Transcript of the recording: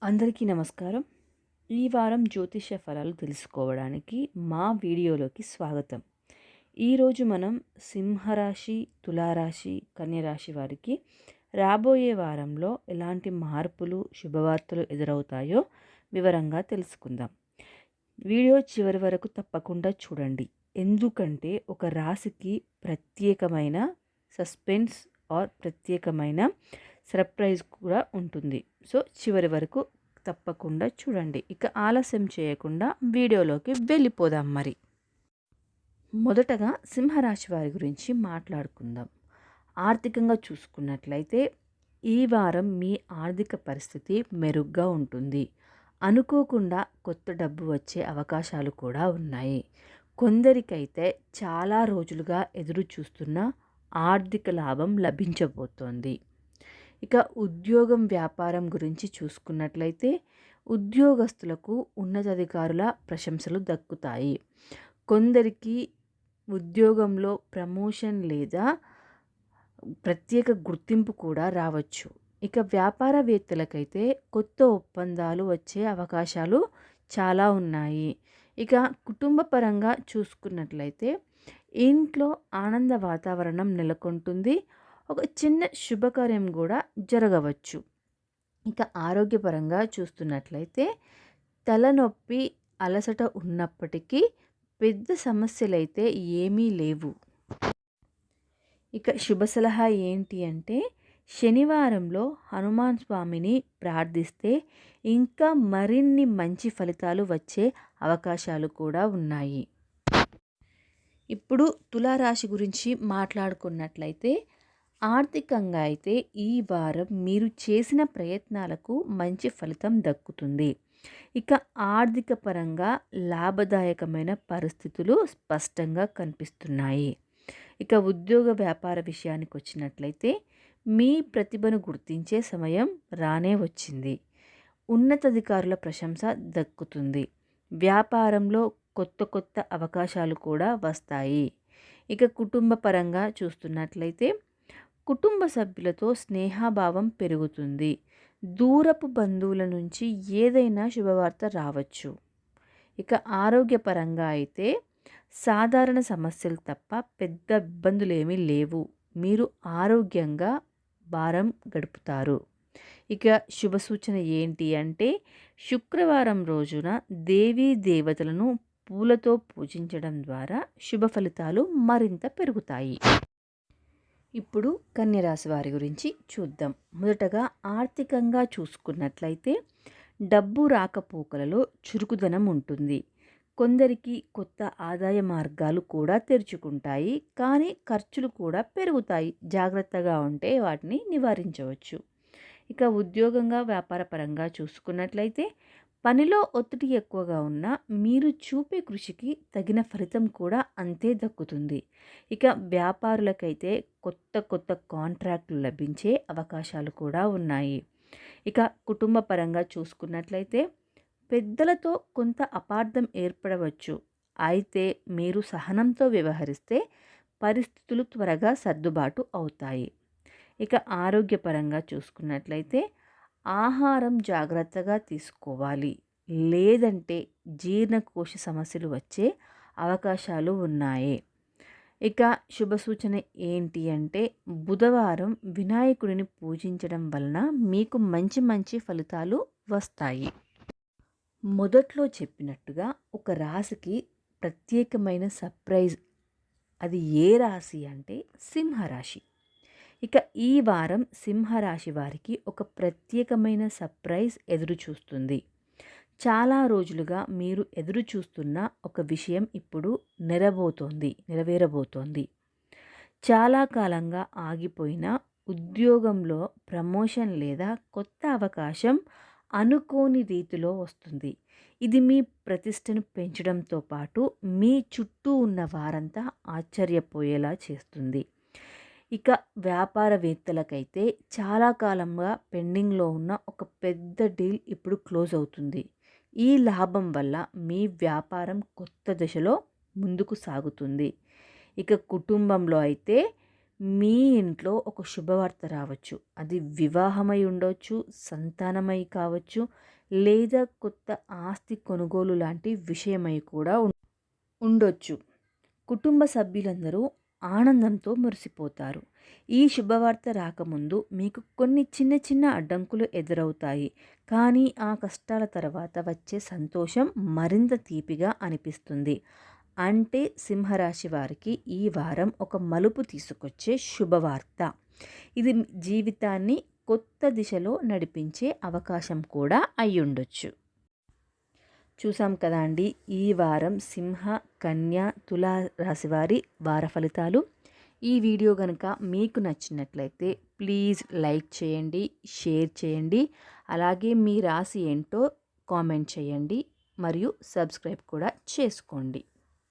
అందరికీ నమస్కారం. ఈ వారం జ్యోతిష్య ఫలాలు తెలుసుకోవడానికి మా వీడియోలోకి స్వాగతం. ఈరోజు మనం సింహరాశి, తులారాశి, కన్యరాశి వారికి రాబోయే వారంలో ఎలాంటి మార్పులు, శుభవార్తలు ఎదురవుతాయో వివరంగా తెలుసుకుందాం. వీడియో చివరి వరకు తప్పకుండా చూడండి. ఎందుకంటే ఒక రాశికి ప్రత్యేకమైన సస్పెన్స్ ప్రత్యేకమైన సర్ప్రైజ్ కూడా ఉంటుంది. సో చివరి వరకు తప్పకుండా చూడండి. ఇక ఆలస్యం చేయకుండా వీడియోలోకి వెళ్ళిపోదాం. మరి మొదటగా సింహరాశి వారి గురించి మాట్లాడుకుందాం. ఆర్థికంగా చూసుకున్నట్లయితే ఈ వారం మీ ఆర్థిక పరిస్థితి మెరుగ్గా ఉంటుంది. అనుకోకుండా కొత్త డబ్బు వచ్చే అవకాశాలు కూడా ఉన్నాయి. కొందరికైతే చాలా రోజులుగా ఎదురు చూస్తున్న ఆర్థిక లాభం లభించబోతోంది. ఇక ఉద్యోగం, వ్యాపారం గురించి చూసుకున్నట్లయితే ఉద్యోగస్తులకు ఉన్నతాధికారుల ప్రశంసలు దక్కుతాయి. కొందరికి ఉద్యోగంలో ప్రమోషన్ లేదా ప్రత్యేక గుర్తింపు కూడా రావచ్చు. ఇక వ్యాపారవేత్తలకైతే కొత్త ఒప్పందాలు వచ్చే అవకాశాలు చాలా ఉన్నాయి. ఇక కుటుంబ పరంగా చూసుకున్నట్లయితే ఇంట్లో ఆనంద వాతావరణం నెలకొంటుంది. ఒక చిన్న శుభకార్యం కూడా జరగవచ్చు. ఇక ఆరోగ్యపరంగా చూస్తున్నట్లయితే తలనొప్పి, అలసట ఉన్నప్పటికీ పెద్ద సమస్యలైతే ఏమీ లేవు. ఇక శుభ సలహా ఏంటి అంటే శనివారంలో హనుమాన్ స్వామిని ప్రార్థిస్తే ఇంకా మరిన్ని మంచి ఫలితాలు వచ్చే అవకాశాలు కూడా ఉన్నాయి. ఇప్పుడు తులారాశి గురించి మాట్లాడుకున్నట్లయితే ఆర్థికంగా అయితే ఈ వారం మీరు చేసిన ప్రయత్నాలకు మంచి ఫలితం దక్కుతుంది. ఇక ఆర్థిక పరంగా లాభదాయకమైన పరిస్థితులు స్పష్టంగా కనిపిస్తున్నాయి. ఇక ఉద్యోగ వ్యాపార విషయానికి వచ్చినట్లయితే మీ ప్రతిభను గుర్తించే సమయం రానే వచ్చింది. ఉన్నతాధికారుల ప్రశంస దక్కుతుంది. వ్యాపారంలో కొత్త కొత్త అవకాశాలు కూడా వస్తాయి. ఇక కుటుంబ పరంగా చూస్తున్నట్లయితే కుటుంబ సభ్యులతో స్నేహభావం పెరుగుతుంది. దూరపు బంధువుల నుంచి ఏదైనా శుభవార్త రావచ్చు. ఇక ఆరోగ్యపరంగా అయితే సాధారణ సమస్యలు తప్ప పెద్ద ఇబ్బందులు ఏమీ లేవు. మీరు ఆరోగ్యంగా వారం గడుపుతారు. ఇక శుభ సూచన ఏంటి అంటే శుక్రవారం రోజున దేవీ దేవతలను పూలతో పూజించడం ద్వారా శుభ ఫలితాలు మరింత పెరుగుతాయి. ఇప్పుడు కన్యరాశి వారి గురించి చూద్దాం. మొదటగా ఆర్థికంగా చూసుకున్నట్లయితే డబ్బు రాకపోకలలో చురుకుదనం ఉంటుంది. కొందరికి కొత్త ఆదాయ మార్గాలు కూడా తెరుచుకుంటాయి. కానీ ఖర్చులు కూడా పెరుగుతాయి. జాగ్రత్తగా ఉంటే వాటిని నివారించవచ్చు. ఇక ఉద్యోగంగా, వ్యాపార పరంగా చూసుకున్నట్లయితే పనిలో ఒత్తిడి ఎక్కువగా ఉన్నా మీరు చూపే కృషికి తగిన ఫలితం కూడా అంతే దక్కుతుంది. ఇక వ్యాపారులకైతే కొత్త కొత్త కాంట్రాక్టులు లభించే అవకాశాలు కూడా ఉన్నాయి. ఇక కుటుంబ పరంగా చూసుకున్నట్లయితే పెద్దలతో కొంత అపార్థం ఏర్పడవచ్చు. అయితే మీరు సహనంతో వ్యవహరిస్తే పరిస్థితులు త్వరగా సర్దుబాటు అవుతాయి. ఇక ఆరోగ్యపరంగా చూసుకున్నట్లయితే ఆహారం జాగ్రత్తగా తీసుకోవాలి. లేదంటే జీర్ణకోశ సమస్యలు వచ్చే అవకాశాలు ఉన్నాయి. ఇక శుభ సూచన ఏంటి అంటే బుధవారం వినాయకుడిని పూజించడం వలన మీకు మంచి మంచి ఫలితాలు వస్తాయి. మొదట్లో చెప్పినట్టుగా ఒక రాశికి ప్రత్యేకమైన సర్ప్రైజ్, అది ఏ రాశి అంటే సింహరాశి. ఇక ఈ వారం సింహరాశి వారికి ఒక ప్రత్యేకమైన సర్ప్రైజ్ ఎదురు చూస్తుంది. చాలా రోజులుగా మీరు ఎదురు చూస్తున్న ఒక విషయం ఇప్పుడు నెరవేరబోతోంది. చాలా కాలంగా ఆగిపోయిన ఉద్యోగంలో ప్రమోషన్ లేదా కొత్త అవకాశం అనుకోని రీతిలో వస్తుంది. ఇది మీ ప్రతిష్టను పెంచడంతో పాటు మీ చుట్టూ ఉన్న వారంతా ఆశ్చర్యపోయేలా చేస్తుంది. ఇక వ్యాపారవేత్తలకైతే చాలా కాలంగా పెండింగ్లో ఉన్న ఒక పెద్ద డీల్ ఇప్పుడు క్లోజ్ అవుతుంది. ఈ లాభం వల్ల మీ వ్యాపారం కొత్త దశలో ముందుకు సాగుతుంది. ఇక కుటుంబంలో అయితే మీ ఇంట్లో ఒక శుభవార్త రావచ్చు. అది వివాహమై ఉండొచ్చు, సంతానమై కావచ్చు, లేదా కొత్త ఆస్తి కొనుగోలు లాంటి విషయమై కూడా ఉండొచ్చు. కుటుంబ సభ్యులందరూ ఆనందంతో మురిసిపోతారు. ఈ శుభవార్త రాకముందు మీకు కొన్ని చిన్న చిన్న అడ్డంకులు ఎదురవుతాయి. కానీ ఆ కష్టాల తర్వాత వచ్చే సంతోషం మరింత తీపిగా అనిపిస్తుంది. అంటే సింహరాశి వారికి ఈ వారం ఒక మలుపు తీసుకొచ్చే శుభవార్త. ఇది జీవితాన్ని కొత్త దిశలో నడిపించే అవకాశం కూడా అయ్యుండొచ్చు. చూసాం కదా అండి, ఈ వారం సింహ, కన్య, తులా రాశి వారి వార ఫలితాలు. ఈ వీడియో కనుక మీకు నచ్చినట్లయితే ప్లీజ్ లైక్ చేయండి, షేర్ చేయండి. అలాగే మీ రాశి ఏంటో కామెంట్ చేయండి మరియు సబ్స్క్రైబ్ కూడా చేసుకోండి.